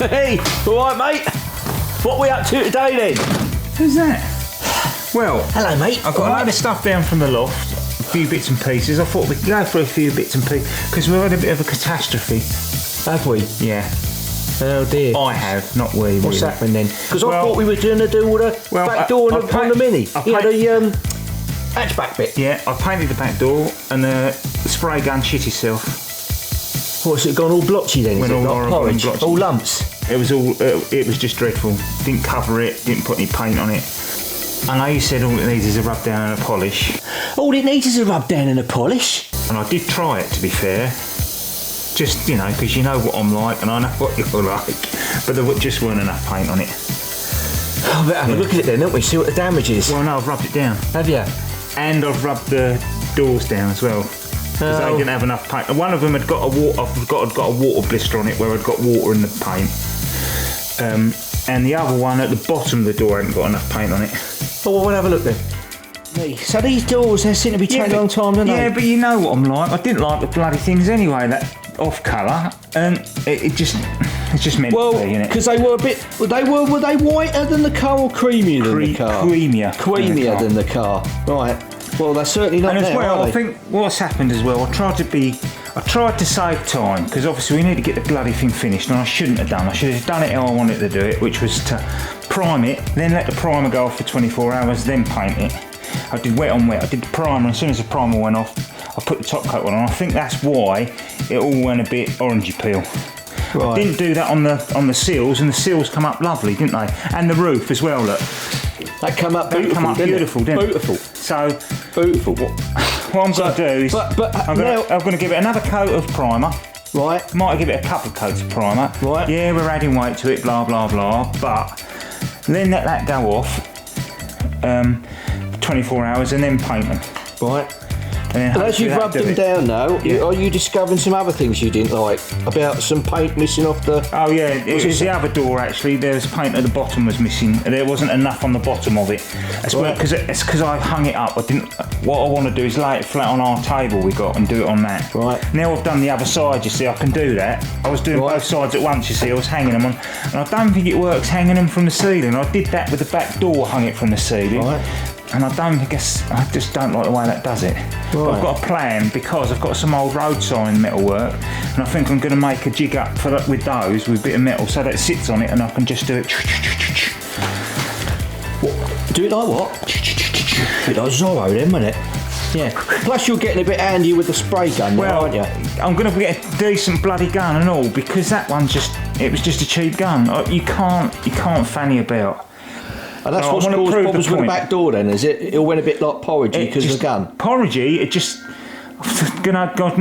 Hey, all right, mate? What are we up to today, then? Who's that? Well, hello, mate. I've got a load of stuff down from the loft, a few bits and pieces. I thought we could go for a few bits and pieces, because we've had a bit of a catastrophe. Have we? Yeah. Oh, dear. I have, not we. What's really. happened, then? Because I thought we were going to do all the back door on the Mini. The hatchback bit. Yeah, I painted the back door, and the spray gun shit itself. What's it gone all blotchy then? Is it not porridge? All lumps? It was all. It was just dreadful. Didn't cover it. Didn't put any paint on it. I know you said all it needs is a rub down and a polish. All it needs is a rub down and a polish. And I did try it, to be fair. Just, you know, because you know what I'm like and I know what you're like. But there just weren't enough paint on it. I better have a look at it then, don't we? See what the damage is. Well, no, I've rubbed it down. Have you? And I've rubbed the doors down as well. Because they didn't have enough paint. And one of them had got a water blister on it where I'd got water in the paint. And the other one at the bottom of the door hadn't got enough paint on it. Oh, well, we'll have a look then. So these doors, they seem to be taking a long time, don't they? Yeah, but you know what I'm like. I didn't like the bloody things anyway, that off colour, and it's just meant to be, innit? Because they were a bit, were they whiter than the car or creamier than the car? Creamier than the car. Right. Well, they're certainly not. And as there, well, are I think what's happened as well. I tried to save time because obviously we need to get the bloody thing finished, and I shouldn't have done. I should have done it how I wanted to do it, which was to prime it, then let the primer go off for 24 hours, then paint it. I did wet on wet. I did the primer, and as soon as the primer went off, I put the top coat on. And I think that's why it all went a bit orangey peel. Right. I didn't do that on the seals, and the seals come up lovely, didn't they? And the roof as well. Look, that come up beautiful, didn't it? Beautiful. So beautiful. What I'm going to do is I'm going to give it another coat of primer. Right. Might give it a couple of coats of primer. Right. Yeah, we're adding weight to it. Blah blah blah. But then let that go off. 24 hours and then paint them. Right. And as you've rubbed them down now, are you discovering some other things you didn't like? About some paint missing off the... Oh yeah, it was the other door actually. There was paint at the bottom was missing. There wasn't enough on the bottom of it. Because I hung it up. What I want to do is lay it flat on our table we got and do it on that. Right. Now I've done the other side, you see, I can do that. I was doing both sides at once, you see. I was hanging them on. And I don't think it works hanging them from the ceiling. I did that with the back door, hung it from the ceiling. Right. And I just don't like the way that does it. Right. But I've got a plan because I've got some old road sign metalwork, and I think I'm going to make a jig up with those with a bit of metal so that it sits on it, and I can just do it. What? Do it like what? A bit like Zorro then, wouldn't it? Yeah. Plus you're getting a bit handy with the spray gun, aren't you? I'm going to get a decent bloody gun and all because that one it was just a cheap gun. You can't fanny about. And that's what's caused problems with the back door then, is it? It went a bit like porridgey because of the gun. Porridgey, it just... God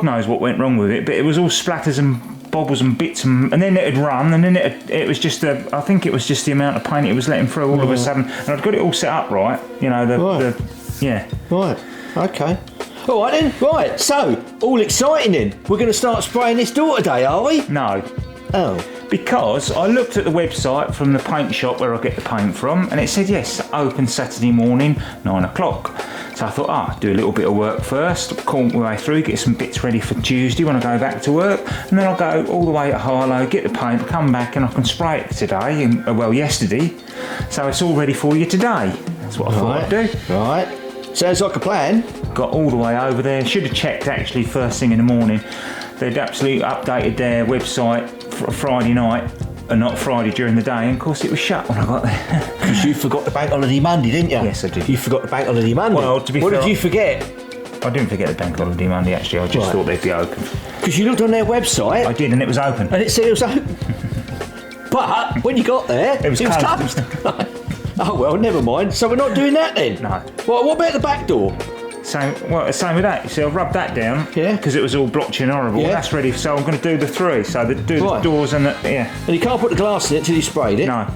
knows what went wrong with it, but it was all splatters and bobbles and bits, and then it'd run, and then it was just I think it was just the amount of paint it was letting through all of a sudden. And I'd got it all set up right, you know, yeah. Right, okay. All right then, right, so, all exciting then. We're going to start spraying this door today, are we? No. Oh. Because I looked at the website from the paint shop where I get the paint from, and it said yes, open Saturday morning, 9 o'clock. So I thought, do a little bit of work first, call my way through, get some bits ready for Tuesday when I go back to work, and then I'll go all the way to Harlow, get the paint, come back, and I can spray it today, yesterday. So it's all ready for you today. That's what I thought I'd do. Right. Sounds like a plan. Got all the way over there. Should have checked actually first thing in the morning. They'd absolutely updated their website for Friday night and not Friday during the day, and of course it was shut when I got there. Because you forgot the bank holiday Monday, didn't you? Yes, I did. You forgot the bank holiday Monday. Well, to be fair, what did you forget? I didn't forget the bank holiday Monday actually. I just thought they'd be open. Because you looked on their website. I did, and it was open. And it said it was open. But when you got there, it was closed. Oh well, never mind. So we're not doing that then. No. Well, what about the back door? Same with that. You see, I rubbed that down. Yeah. Because it was all blotchy and horrible. Yeah. That's ready. So I'm going to do the three. So the doors and the And you can't put the glass in it until you sprayed it. No.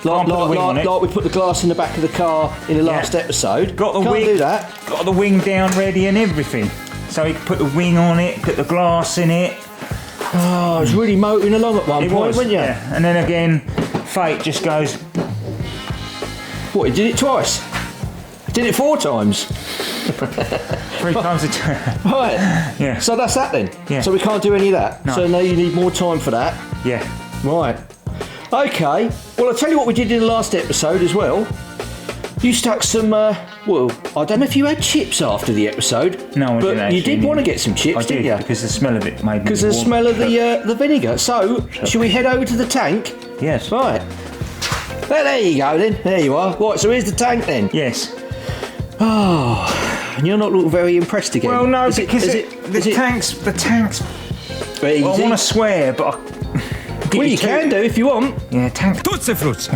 Like we put the glass in the back of the car in the last episode. Got the can't wing. Do that. Got the wing down ready and everything. So you can put the wing on it, put the glass in it. Oh, it was really motoring along at one point, wasn't you? Yeah. And then again, fate just goes. What? He did it twice. Did it 4 times. 3 times a day. Right. Yeah. So that's that then. Yeah. So we can't do any of that. No. So now you need more time for that. Yeah. Right. Okay. Well, I'll tell you what we did in the last episode as well. You stuck some, well, I don't know if you had chips after the episode. No, I didn't. But you did want to get some chips, didn't you? Because the smell of it made me Because of the smell of the vinegar. So, shall we head over to the tank? Yes. Right. Well, there you go then. There you are. Right, so here's the tank then. Yes. Oh, and you're not looking very impressed again. Well, no, because the tanks. Very Well, I easy. want to swear, but Well, you can do if you want. Yeah, tank. Tutsi fruits.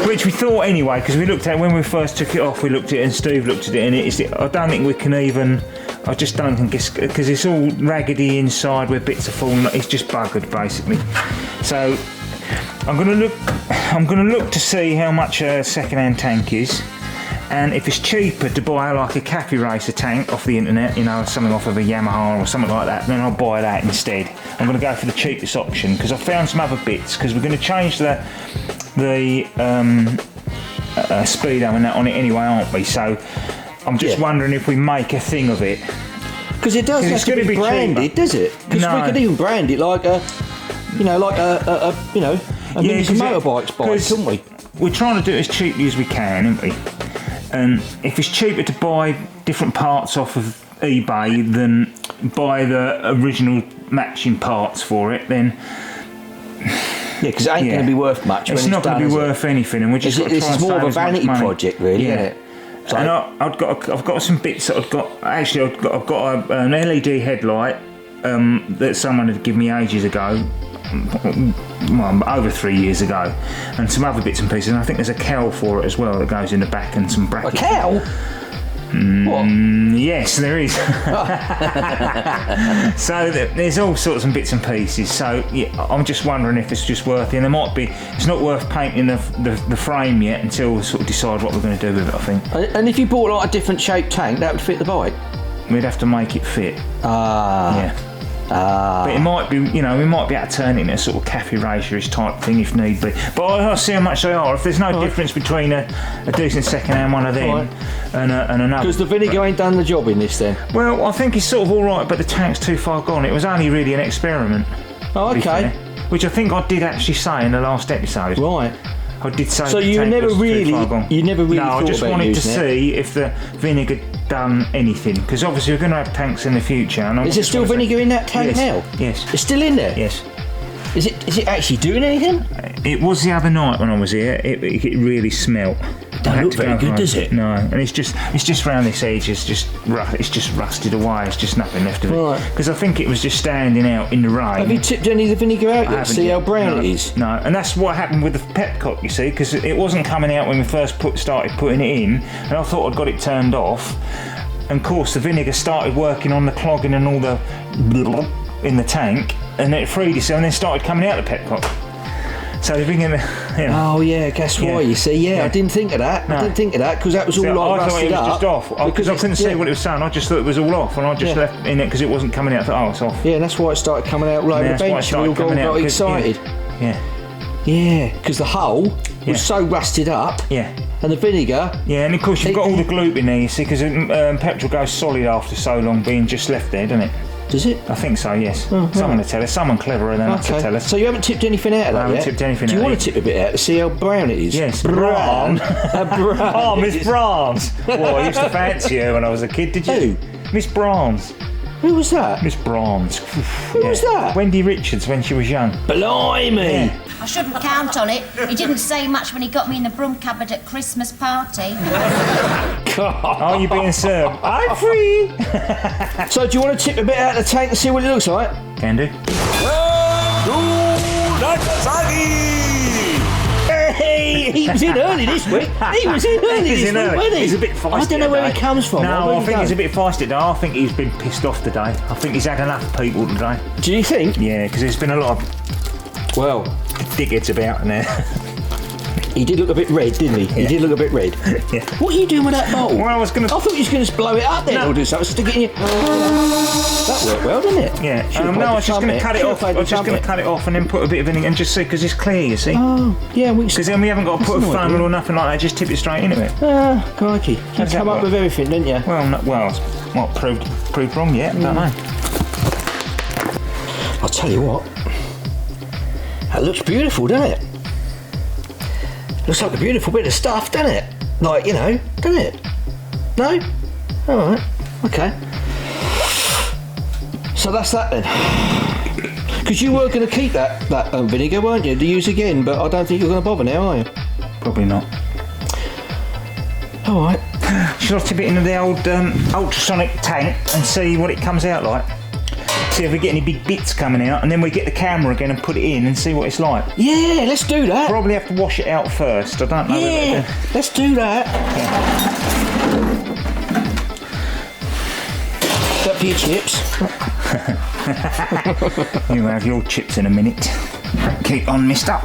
Which we thought anyway, because we looked at it when we first took it off. We looked at it, and Steve looked at it, and I don't think we can even. I just don't think it's because it's all raggedy inside where bits are falling. It's just buggered basically. So I'm gonna look to see how much a second-hand tank is, and if it's cheaper to buy like a cafe racer tank off the internet, you know, something off of a Yamaha or something like that, then I'll buy that instead. I'm going to go for the cheapest option because I found some other bits, because we're going to change the speedo and that on it anyway, aren't we? So I'm just wondering if we make a thing of it. Because it doesn't have to be branded, cheaper. does it? Because we could even brand it like a Minis and Motorbikes bike, couldn't we? We're trying to do it as cheaply as we can, aren't we? And if it's cheaper to buy different parts off of eBay than buy the original matching parts for it, then yeah, because it ain't going to be worth much. It's not going to be worth anything, and we just. This is more of a vanity project, really, isn't it? So, and I've got some bits that I've got. Actually, I've got an LED headlight that someone had given me ages ago. Well, over 3 years ago, and some other bits and pieces, and I think there's a cowl for it as well that goes in the back, and some brackets. A cowl? What? Yes, there is. So there's all sorts of bits and pieces. So yeah, I'm just wondering if it's just worth it. And there might be. It's not worth painting the frame yet until we sort of decide what we're going to do with it, I think. And if you bought like a different shaped tank, that would fit the bike. We'd have to make it fit. Yeah. But it might be, we might be able to turn it into a sort of cafe racer-ish type thing if need be. But I'll see how much they are. If there's no difference between a decent second-hand one of them and another. Because the vinegar ain't done the job in this then. Well, I think it's sort of all right, but the tank's too far gone. It was only really an experiment. Oh, okay. Which I think I did actually say in the last episode. Right. I did say. So the tank was too far gone. you never really No, thought I just about wanted to using see if the vinegar done anything, because obviously we're going to have tanks in the future. And Is there still vinegar in that tank now? Yes. It's still in there? Yes. Is it actually doing anything? It was the other night when I was here. It really smelt. Don't look very good, does it? No, and it's just round this edge. It's just rusted away. It's just nothing left of it. Right. Because I think it was just standing out in the rain. Have you tipped any of the vinegar out yet? See how brown it is? No, and that's what happened with the Pepcock, you see, because it wasn't coming out when we first started putting it in, and I thought I'd got it turned off. And of course, the vinegar started working on the clogging and all the in the tank, and it freed itself and then started coming out the Pepcock. So the vinegar, Oh yeah, guess why? You see, I didn't think of that. No. I didn't think of that because that was all I like thought rusted it was up. just off because I couldn't see what it was saying. I just thought it was all off, and I just left in it because it wasn't coming out. I thought, it's off. Yeah, and that's why it started coming out all over the bench. We all got excited. Yeah, because the hull was so rusted up. Yeah. And the vinegar. Yeah, and of course you've got all the glue in there, you see, because petrol goes solid after so long being just left there, doesn't it? Does it? I think so, yes. Someone to tell us, someone cleverer than us to tell us. So you haven't tipped anything out of that I haven't yet? tipped anything Do you out want to tip a bit out to see how brown it is? Yes. Brown. Oh, Miss Brahms. Well, I used to fancy her when I was a kid, did you? Who? Miss Brahms. Who was that? Miss Brahms. Who was that? Wendy Richards when she was young. Blimey. Yeah. I shouldn't count on it. He didn't say much when he got me in the broom cupboard at Christmas party. Are you being served? I'm free. So do you want to tip a bit out of the tank and see what it looks like? Can do. Hey, he was in early this week. He was in early this week, wasn't he? He's a bit feisty. I don't know where he comes from. No, I think he's a bit feisty today. I think he's been pissed off today. I think he's had enough people today. Do you think? Yeah, because there's been a lot of dickheads about in there. He did look a bit red, didn't he? He did look a bit red. Yeah. What are you doing with that bowl? Well, I thought you was going to blow it up then or do something. Stick it in your... That worked well, didn't it? Yeah. No, I was just going to cut it off. I was just going to cut it off and then put a bit of vinegar and just see, because it's clear, you see. Oh, yeah. Because then we haven't got to put a funnel or nothing like that. Just tip it straight into it. Crikey. You come up with everything, didn't you? Well, it's not proved wrong yet, don't know. I'll tell you what. That looks beautiful, doesn't it? Looks like a beautiful bit of stuff, doesn't it? Like, you know, doesn't it? No? Alright, okay. So that's that then. Because you were going to keep that vinegar, weren't you, to use again, but I don't think you're going to bother now, are you? Probably not. Alright. Shall I tip it into the old ultrasonic tank and see what it comes out like? See if we get any big bits coming out, and then we get the camera again and put it in and see what it's like. Yeah, let's do that. Probably have to wash it out first. I don't know. Yeah, let's do that. That for your chips. You have your chips in a minute. Keep on, mister.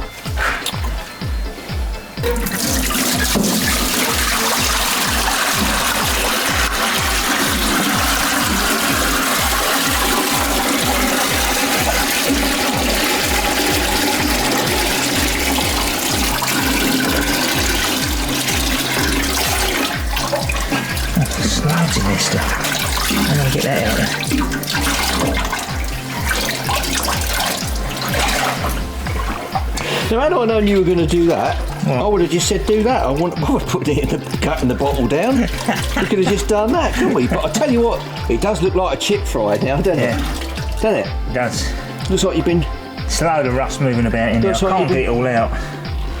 There's loads of this stuff. I'm gonna get that out there. Now, had I known you were going to do that, I would have just said do that. I would have put it in cutting the bottle down. We could have just done that, couldn't we? But I tell you what, it does look like a chip fry now, doesn't it? Doesn't it? It does. Looks like you've been. It's a load of rust moving about in there. I Looks like can't you've get it all out.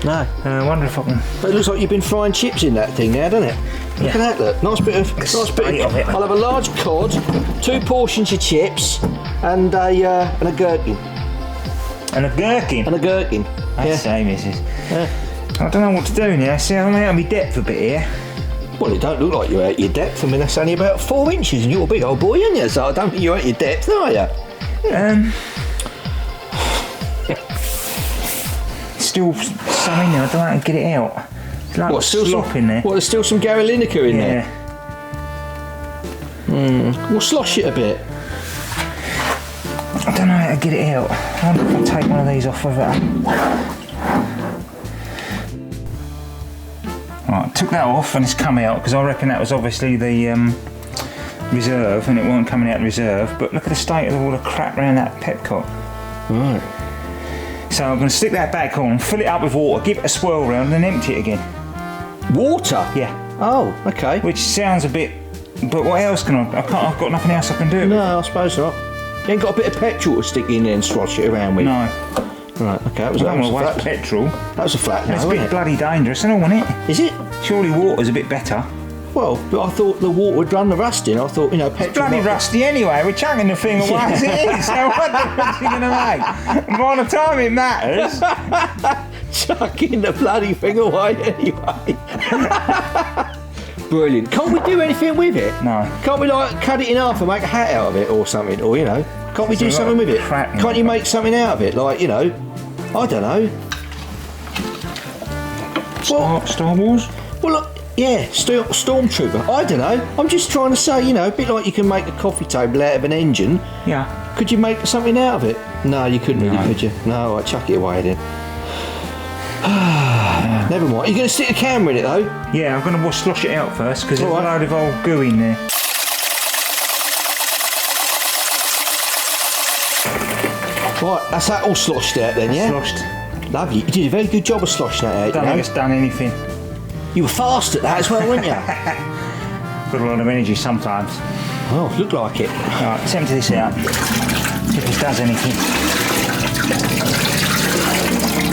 No. I wonder if I can. But it looks like you've been frying chips in that thing now, doesn't it? Look at that, look. Nice bit of State of it. I'll have a large cod, 2 portions of chips, and a gherkin. And a gherkin. And a gherkin. That's the same, missus. I don't know what to do now. See, I'm out of my depth a bit here. Well, it don't look like you're out your depth. I mean, that's only about 4 inches, and you're a big old boy, aren't you? So I don't think you're out your depth, are you? Still some in there. I don't know how to get it out. It's like Still slop some, in there. What, there's still some Gary Lineker in there? We'll slosh it a bit. I don't know how to get it out. I wonder if I take one of these off of it. Right, took that off and it's come out because I reckon that was obviously the reserve and it wasn't coming out of reserve. But look at the state of all the crap around that Pepcot. Right. So I'm going to stick that back on, fill it up with water, give it a swirl round and then empty it again. Water? Yeah. Oh, okay. Which sounds a bit... But what else can I... I've got nothing else I can do. No, I suppose not. You ain't got a bit of petrol to stick in there and slosh it around with? No. Right, okay. That was, I don't want to waste petrol. That was a flat no, It's a wasn't bit it? bloody dangerous, isn't it, wasn't it? Is it? Surely water's a bit better. Well, but I thought the water would run the rust in. I thought, you know, petrol... Bloody rusty anyway, we're chucking the thing away as it is, so what difference are you going to make? And by the time it matters... Chucking the bloody thing away anyway. Brilliant. Can't we do anything with it? No. Can't we, like, cut it in half and make a hat out of it or something? Or, you know, can't we do something with it? Can't you make something out of it? Like, you know, I don't know. Star Wars? Well, look, yeah, Stormtrooper. I don't know. I'm just trying to say, you know, a bit like you can make a coffee table out of an engine. Yeah. Could you make something out of it? No, you couldn't really, could you? No, I'd chuck it away then. Never mind. You're going to stick a camera in it though? Yeah, I'm going to slosh it out first because there's a load of old goo in there. Right, that's that all sloshed out then, yeah? Sloshed. Lovely. You did a very good job of sloshing that out. Don't think it's done anything. You were fast at that as well, weren't you? Got a lot of energy sometimes. Oh, looked like it. Right, let's empty this out. See if it does anything.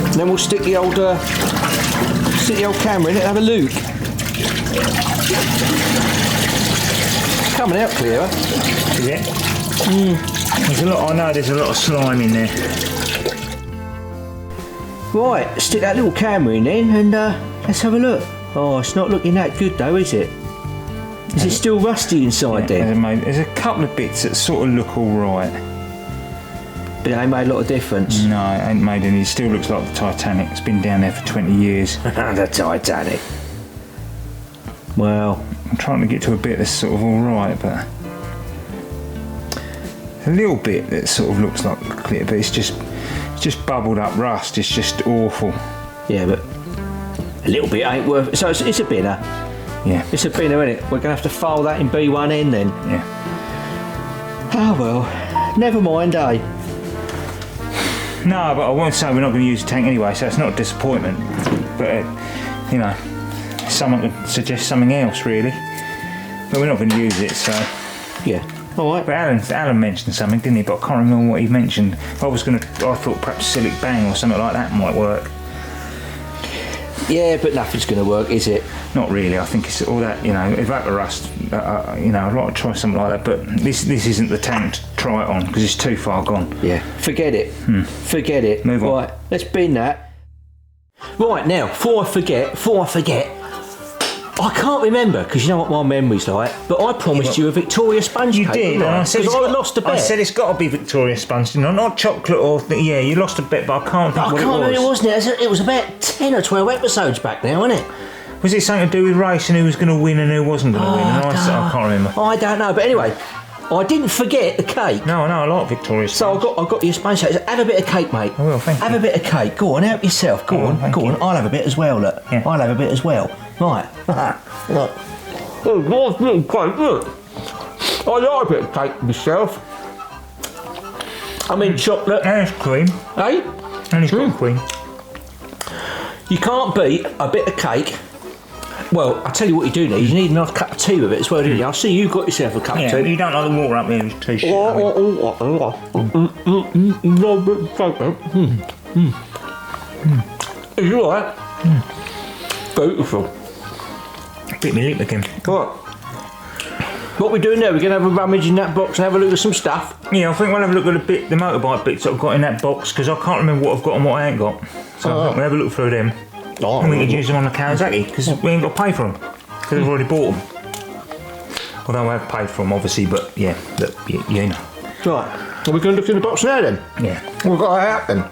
And then we'll stick the old camera in it and have a look. Coming out clearer. Is it? There's a lot. I know there's a lot of slime in there. Right, stick that little camera in then and let's have a look. Oh, it's not looking that good though, is it? Is it still rusty inside then? There's a couple of bits that sort of look alright. But it ain't made a lot of difference. No, it ain't made any. It still looks like the Titanic. It's been down there for 20 years. The Titanic. Well, I'm trying to get to a bit that's sort of alright, but... a little bit that sort of looks like clear, but it's just bubbled up rust. It's just awful. Yeah, but a little bit ain't worth it. So it's a binner. Yeah. It's a binner, isn't it? We're going to have to file that in B1N then. Yeah. Oh well, never mind, eh? No, but I won't say we're not going to use the tank anyway, so it's not a disappointment. But, you know, someone could suggest something else, really. But we're not going to use it, so... Yeah. All right. But Alan mentioned something, didn't he? But I can't remember what he mentioned. I thought perhaps Silic Bang or something like that might work. Yeah, but nothing's going to work, is it? Not really. I think it's all that, you know, Evaporust, you know, I'd like to try something like that, but this isn't the tank to try it on because it's too far gone. Yeah, forget it. Forget it. Move on. Right, let's bin that. Right, now, before I forget, I can't remember, because you know what my memory's like, but I promised you a Victoria sponge cake. You did, and I said I lost a bet. I said it's got to be Victoria sponge, not chocolate or... Yeah, you lost a bet, but I can't think what it was. I can't remember, wasn't it? It was about 10 or 12 episodes back now, wasn't it? Was it something to do with racing, who was going to win and who wasn't going to win? And I can't remember. I don't know, but anyway, I didn't forget the cake. No, I like Victoria sponge. So I got you a sponge cake. So have a bit of cake, mate. I will, thank you. Have a bit of cake. Go on, help yourself. Go on. I'll have a bit as well, look. Yeah. I'll have a bit as well. Right. Look. Oh, nice little cake, look. I like a bit of cake myself. I mean chocolate. And it's cream. Eh? And it's got cream. You can't beat a bit of cake. Well, I'll tell you what you do need. You need a nice cup of tea with it as well, don't you? I see you got yourself a cup of tea. You don't like the water up there with your t-shirt. Is you alright? Beautiful. Bit me lip again. Right. What we're doing now, we're going to have a rummage in that box and have a look at some stuff. Yeah, I think we'll have a look at the motorbike bits that I've got in that box, because I can't remember what I've got and what I ain't got. So I think we'll have a look through them. And we can use them on the Kawasaki, because we ain't got to pay for them, because we've already bought them. Although I have paid for them, obviously, but yeah, look, you know. Right. Are we going to look in the box now then? Yeah. We've got to hurry up then.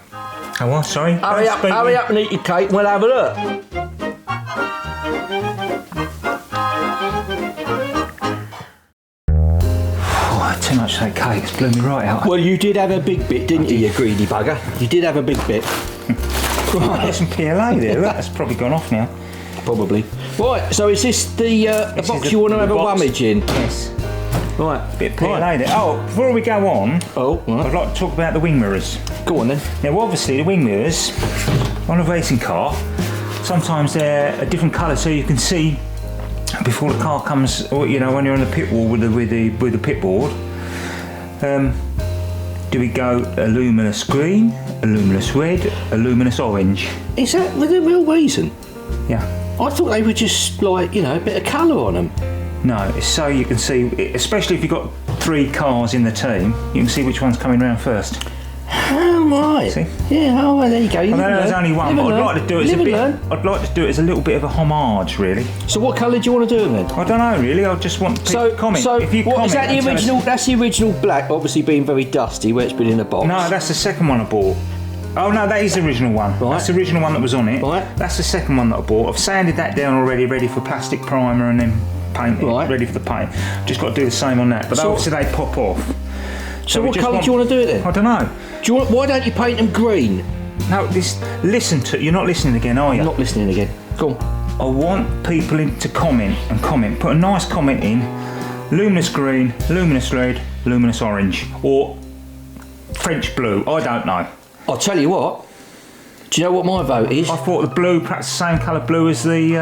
Oh, what? Sorry? Hurry up and eat your cake and we'll have a look. Oh, too much of that cake, it's blew me right out. Well, you did have a big bit, didn't you greedy bugger? You did have a big bit. Right. There's some PLA there, look, that's probably gone off now. Probably. Right, so is this the box you want to have a rummage in? Yes. Right. Bit of PLA there. Oh, before we go on, right. I'd like to talk about the wing mirrors. Go on then. Now, obviously, the wing mirrors on a racing car, sometimes they're a different colour, so you can see before the car comes, or you know, when you're on the pit wall with the pit board. Do we go a luminous green, a luminous red, a luminous orange? Is that with a real reason? Yeah. I thought they were just like, you know, a bit of colour on them. No, it's so you can see, especially if you've got 3 cars in the team, you can see which one's coming round first. Oh, right. See? Yeah, oh, well, there you go. I know there's only one, but I'd like to do it as a bit. I'd like to do it as a little bit of a homage, really. So, what colour do you want to do it then? I don't know, really. I just want people to comment. So, if you what, comment, is that the original? That's the original black, obviously being very dusty, where it's been in a box. No, that's the second one I bought. Oh no, that is the original one. Right. That's the original one that was on it. Right. That's the second one that I bought. I've sanded that down already, ready for plastic primer and then paint it, ready for the paint. Just got to do the same on that. But obviously they pop off. So what colour do you want to do it then? I don't know. Why don't you paint them green? No, listen to. You're not listening again, are you? I'm not listening again. Go on. I want people to comment. Put a nice comment in. Luminous green, luminous red, luminous orange, or French blue. I don't know. I'll tell you what. Do you know what my vote is? I thought the blue, perhaps the same colour blue as the,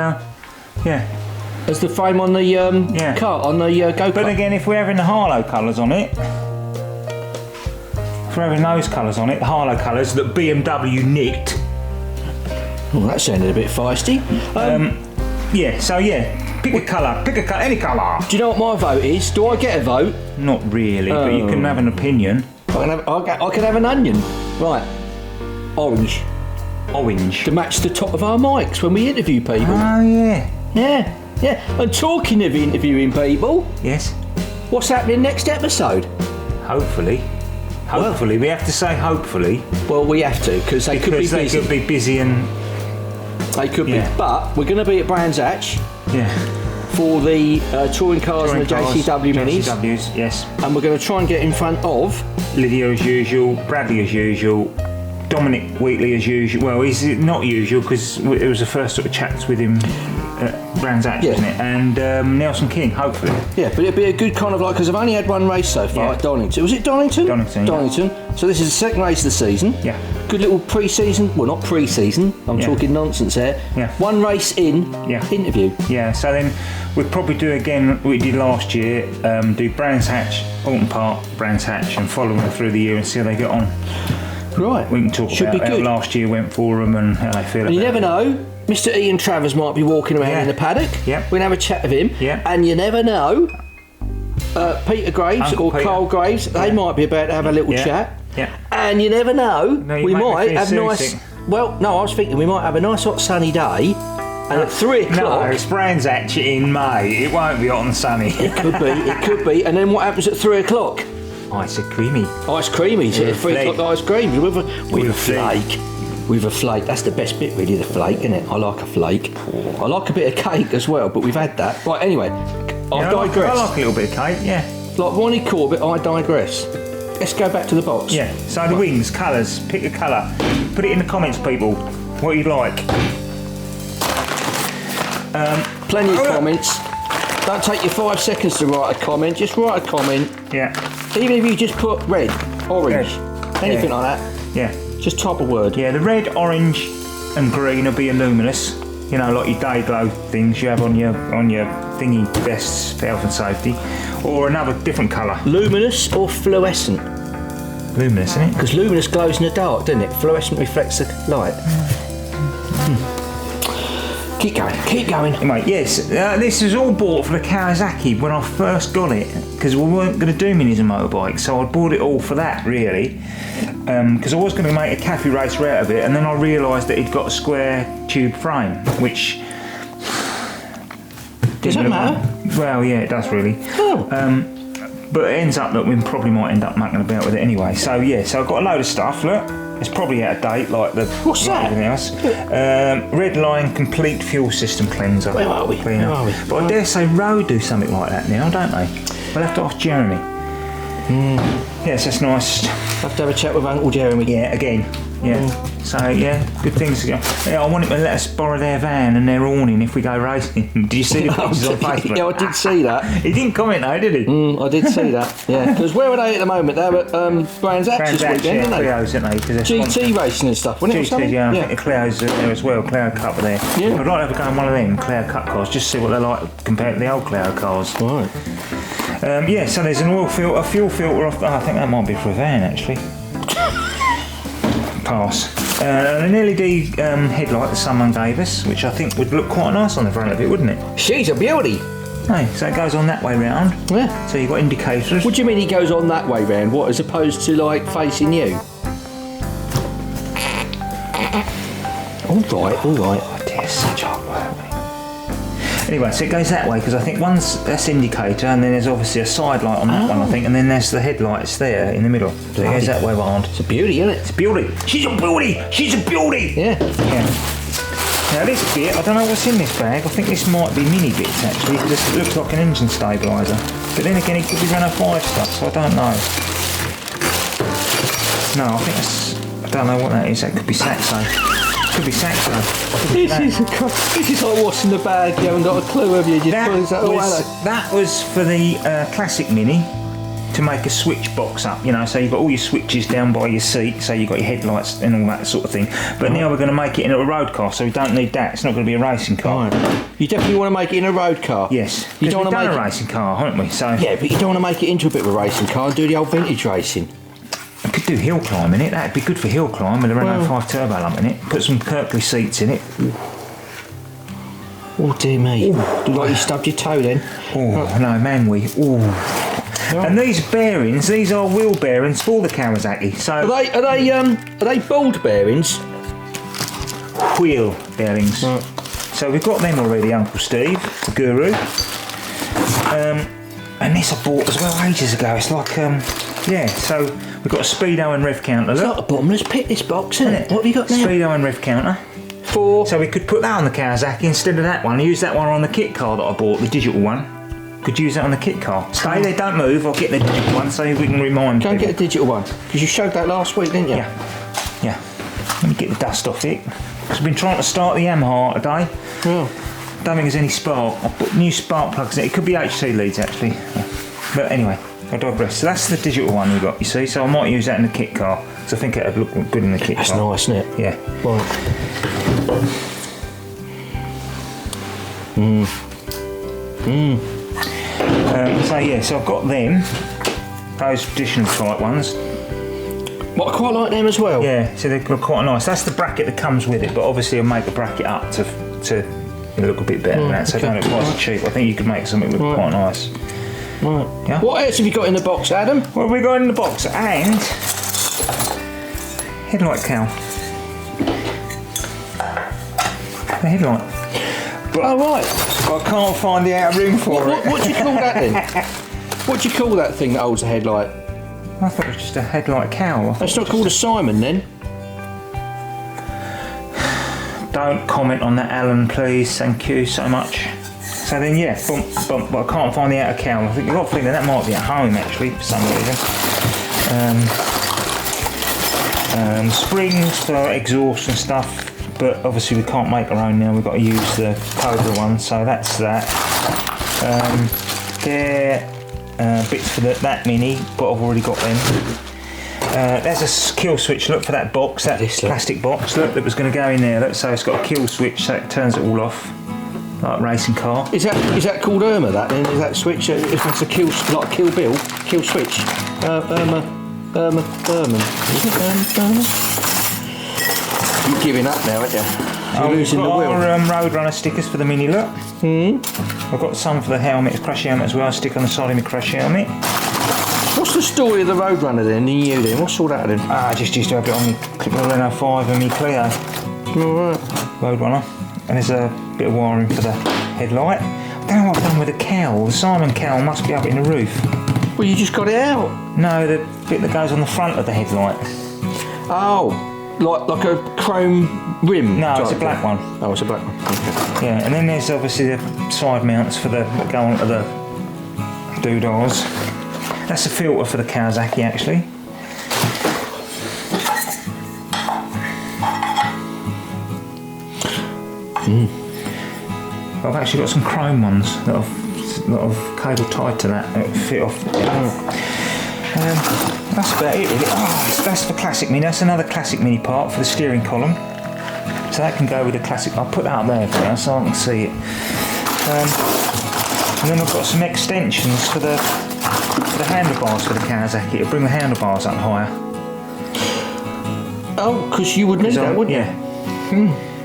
as the frame on the car, on the GoPro. But again, if we're having the Harlow colours on it, if we're having those colours on it, the Harlow colours that BMW nicked. Oh, that sounded a bit feisty. Pick a colour, any colour. Do you know what my vote is? Do I get a vote? Not really, but you can have an opinion. I can have an onion. Right. Orange. To match the top of our mics when we interview people. Oh, yeah. Yeah. And talking of interviewing people. Yes. What's happening next episode? Hopefully. We have to say hopefully. Well, we have to, because they could be busy. They could be busy and... They could be. But we're going to be at Brands Hatch. Yeah. For the touring cars and the JCW Minis. JCWs, yes. And we're going to try and get in front of... Lydia as usual, Bradley as usual, Dominic Wheatley as usual. Well, he's not usual because it was the first sort of chats with him Brands Hatch, Yeah. isn't it? And Nelson King, hopefully. Yeah, but it'd be a good kind of like, because I've only had one race so far Yeah. at Donington. Was it Donington? Donington, yeah. Donington. So this is the second race of the season. Yeah. Good little pre-season. Well, not pre-season. I'm Yeah. talking nonsense here. Yeah. One race in. Yeah. Interview. Yeah, so then we'd probably do again what we did last year, do Brands Hatch, Alton Park, Brands Hatch, and follow them through the year and see how they get on. Right. We can talk Should about be how good. last year went for them and how they feel And you about never know. Mr. Ian Travers might be walking around Yeah. in the paddock. Yeah. We can have a chat with him. Yeah. And you never know. Peter Graves Uncle or Peter. Carl Graves, they Yeah. might be about to have a little Yeah. chat. Yeah. And you never know. No, you we make me might feel have silly nice. sick. Well, no, I was thinking we might have a nice hot sunny day. And at 3 No, o'clock. it's Brands Hatch in May. It won't be hot and sunny. It could be. And then what happens at 3 o'clock? Ice creamy. Ice creamies With at a 3 flake. o'clock. Ice creams with a a flake. flake. With a flake. That's the best bit, really, the flake, isn't it? I like a flake. I like a bit of cake as well, but we've had that. Right, anyway, I've digressed. I like a little bit of cake, yeah. Like Ronnie Corbett, I digress. Let's go back to the box. Yeah, so the wings, colours, pick a colour. Put it in the comments, people, what you'd like. Plenty of comments. Don't take your 5 seconds to write a comment. Just write a comment. Yeah, Even if you just put red, orange, anything Yeah. like that. yeah. Just type a word. Yeah, the red, orange and green will be a luminous. You know, like your day glow things you have on your thingy vests for health and safety. Or another different colour. Luminous or fluorescent? Luminous, isn't it? Because luminous glows in the dark, doesn't it? Fluorescent reflects the light. Keep going. Anyway, yes, this was all bought for the Kawasaki when I first got it, because we weren't going to do Minis and Motorbikes, so I bought it all for that, really. Because I was going to make a cafe racer out of it, and then I realised that it'd got a square tube frame, which... Does that matter? Well, yeah, it does really. Oh. But it ends up that we probably might end up mucking about with it anyway. So yeah, so I've got a load of stuff, look. It's probably out of date, like the What's that? everything else. Red Line Complete Fuel System Cleanser. Where are we? Cleaner. Where are we? But I dare say Road do something like that now, don't they? We'll have to ask Jeremy. Yes, that's nice. Have to have a chat with Uncle Jeremy. Yeah, again. Yeah. So yeah, good things to go. Yeah, I want him to let us borrow their van and their awning if we go racing. Did you see the pictures on Facebook? Yeah, I did see that. He didn't comment though, did he? I did see that. Yeah. Because where are they at the moment? They're at Brands Hatch Brands this Hatch, weekend, yeah, aren't they? Cleo's, aren't they? 'Cause they're sponsored. GT racing and stuff, wasn't it? or GT, something? yeah, I think the Cleo's there as well. Cleo Cup are there. Yeah. I'd like to have a go on one of them Cleo Cup cars, just see what they're like compared to the old Cleo cars. Right. Yeah, so there's a fuel filter off. I think that might be for a van actually. Pass. An LED headlight that someone gave us, which I think would look quite nice on the front of it, wouldn't it? She's a beauty. Hey, so it goes on that way round. Yeah. So you've got indicators. What do you mean he goes on that way round? What, as opposed to like facing you? All right. Oh dear, such hard work. Anyway, so it goes that way because I think that's indicator, and then there's obviously a side light on that one, I think, and then there's the headlights there in the middle. So it goes that way round. It's a beauty, isn't it? It's a beauty. She's a beauty. She's a beauty. Yeah. Yeah. Now this bit, I don't know what's in this bag. I think this might be mini bits actually, because it looks like an engine stabiliser. But then again, it could be Renault 5 stuff, so I don't know. No, I think that's... I don't know what that is. That could be Saxo. Could be Saxo. This is like what's in the bag. You haven't got a clue, have you? Just pulling that all out. That was for the classic Mini to make a switch box up, you know, so you've got all your switches down by your seat, so you've got your headlights and all that sort of thing. But now we're going to make it into a road car, so we don't need that. It's not going to be a racing car. Right. You definitely want to make it in a road car. Yes, You don't we've want to done make a racing car, haven't we? So Yeah, but you don't want to make it into a bit of a racing car and do the old vintage racing. I could do hill climb in it. That'd be good for hill climb with a Renault 5 turbo lump in it. Put some Kirkley seats in it. Oh dear me. Look like you stubbed your toe then. Oh no, man, And these bearings, these are wheel bearings for the Kawasaki. So Are they bald bearings? wheel bearings. Right. So we've got them already, Uncle Steve, the guru. And this I bought as well ages ago. It's like yeah. So we've got a speedo and rev counter. It's Look, not a bottomless pit, this box, isn't it? What have you got now? speedo and rev counter. For So we could put that on the Kawasaki instead of that one. Use that one on the kit car that I bought, the digital one. Could use that on the kit car. Stay there, don't move. I'll get the digital one so we can remind go and people. get a digital one. Because you showed that last week, didn't you? Yeah, yeah. Let me get the dust off it. Because I've been trying to start the Yamaha today. Yeah. don't think there's any spark. I've put new spark plugs in. It could be HT leads actually. But anyway, I digress. So that's the digital one we've got, you see. So I might use that in the kit car. So I think it would look good in the kit car. That's nice, isn't it? Yeah. Right. So yeah, so I've got them. Those traditional type ones. What, I quite like them as well. Yeah, so they're quite nice. That's the bracket that comes with it, but obviously I'll make the bracket up to look a bit better than that, so okay. don't look quite so cheap. I think you could make something look quite nice. Right. Yeah? What else have you got in the box, Adam? What have we got in the box? And headlight cowl. The headlight. But Oh, right. I can't find the outer ring for it. What do you call that then? What do you call that thing that holds the headlight? I thought it was just a headlight cowl. It's not called a Simon then? Don't comment on that, Alan, please. Thank you so much. So then, yeah, but I can't find the outer cowl. I think I've got a feeling that might be at home actually for some reason. Springs for exhaust and stuff, but obviously we can't make our own now. We've got to use the Cobra one, so that's that. They're bits for that Mini, but I've already got them. There's a kill switch, look, for that box, that plastic box, look, that was going to go in there. Look, so it's got a kill switch, so it turns it all off, like a racing car. Is that called Irma, that then? Is that switch, if it's a kill, like Kill Bill, kill switch? Irma. You're giving up now, aren't you? You're losing the wheel. Our Roadrunner stickers for the Mini, look. I've got some for the helmet, crash helmet as well. I stick on the side of my crash helmet. What's the story of the Roadrunner then, the new then? What's all that then? I just used to have it on my Renault 5 and my Clio. Alright. Roadrunner. And there's a bit of wiring for the headlight. I don't know what I've done with the cowl. The Simon cowl must be up in the roof. Well, you just got it out. No, the bit that goes on the front of the headlight. Oh, like a chrome rim? No, type it's a black thing. one. Oh, it's a black one. Okay. Yeah, and then there's obviously the side mounts for the that go onto the doodahs. That's a filter for the Kawasaki actually. I've actually got some chrome ones that I've cable tied to that fit off. That's about it really. Oh, that's the classic Mini. That's another classic Mini part for the steering column. So that can go with the classic. I'll put that up there for now so I can see it. And then I've got some extensions for the handlebars for the Kawasaki. It'll bring the handlebars up higher. Oh, because you would need that, wouldn't you? Yeah.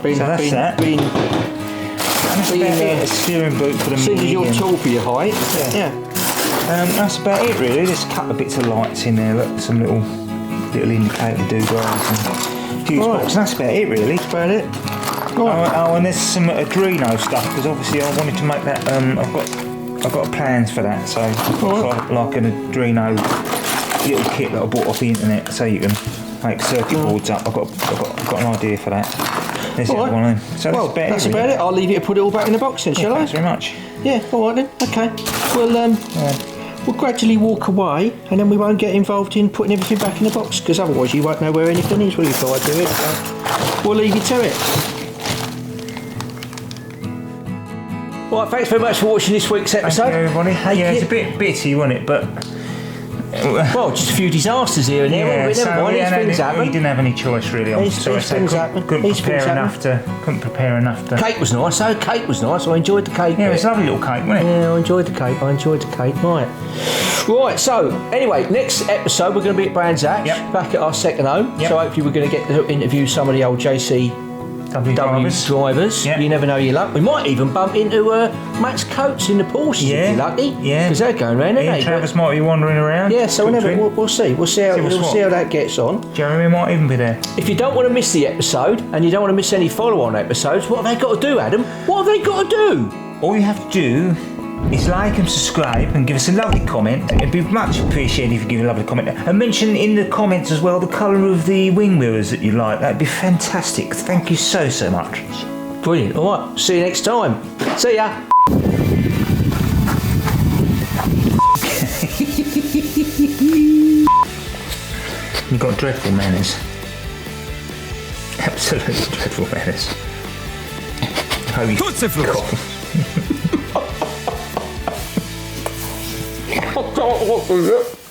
So that's that. That's about it. A steering boot for the Seeing as Mini. you're tall for your height. Yeah. That's about it really. There's a couple of bits of lights in there. Look, some little indicator doodads and fuse box. And that's about it really. That's about it. Right. Oh, and there's some Arduino stuff because obviously I wanted to make that. I've got plans for that. So like an Arduino little kit that I bought off the internet, so you can make circuit boards up. I've got an idea for that. There's one of them. So that's about it. I'll leave you to put it all back in the box then, shall I? Thanks very much. Yeah, all right then. Okay. Well, we'll gradually walk away, and then we won't get involved in putting everything back in the box, because otherwise you won't know where anything is, will you? If I do it, so we'll leave you to it. Right, thanks very much for watching this week's episode. Thank you, everybody. Yeah, it's a bit bitty, wasn't it? But well, just a few disasters here and there. yeah, Never mind, these things happen. We didn't have any choice really. These things happen. Couldn't prepare enough to. Cake was nice. So cake was nice. I enjoyed the cake. Yeah, it was a lovely little cake, wasn't it? Yeah, I enjoyed the cake. Right. So anyway, next episode we're going to be at Brands Hatch, back at our second home. So hopefully we're going to get to interview some of the old JCW drivers. You never know your luck. We might even bump into Max Coates in the Porsche if you're lucky. Yeah, because they're going around, aren't they? Travis might be wandering around. Yeah, so we'll see. We'll see how that gets on. Jeremy might even be there. If you don't want to miss the episode and you don't want to miss any follow-on episodes, what have they got to do, Adam? What have they got to do? All you have to do is like and subscribe and give us a lovely comment. It'd be much appreciated if you give a lovely comment and mention in the comments as well the colour of the wing mirrors that you like. That'd be fantastic. Thank you so much. Brilliant. All right, see you next time. See ya. You've got dreadful manners. Absolutely dreadful manners. Oh, you Putzefluss. I can't look at it.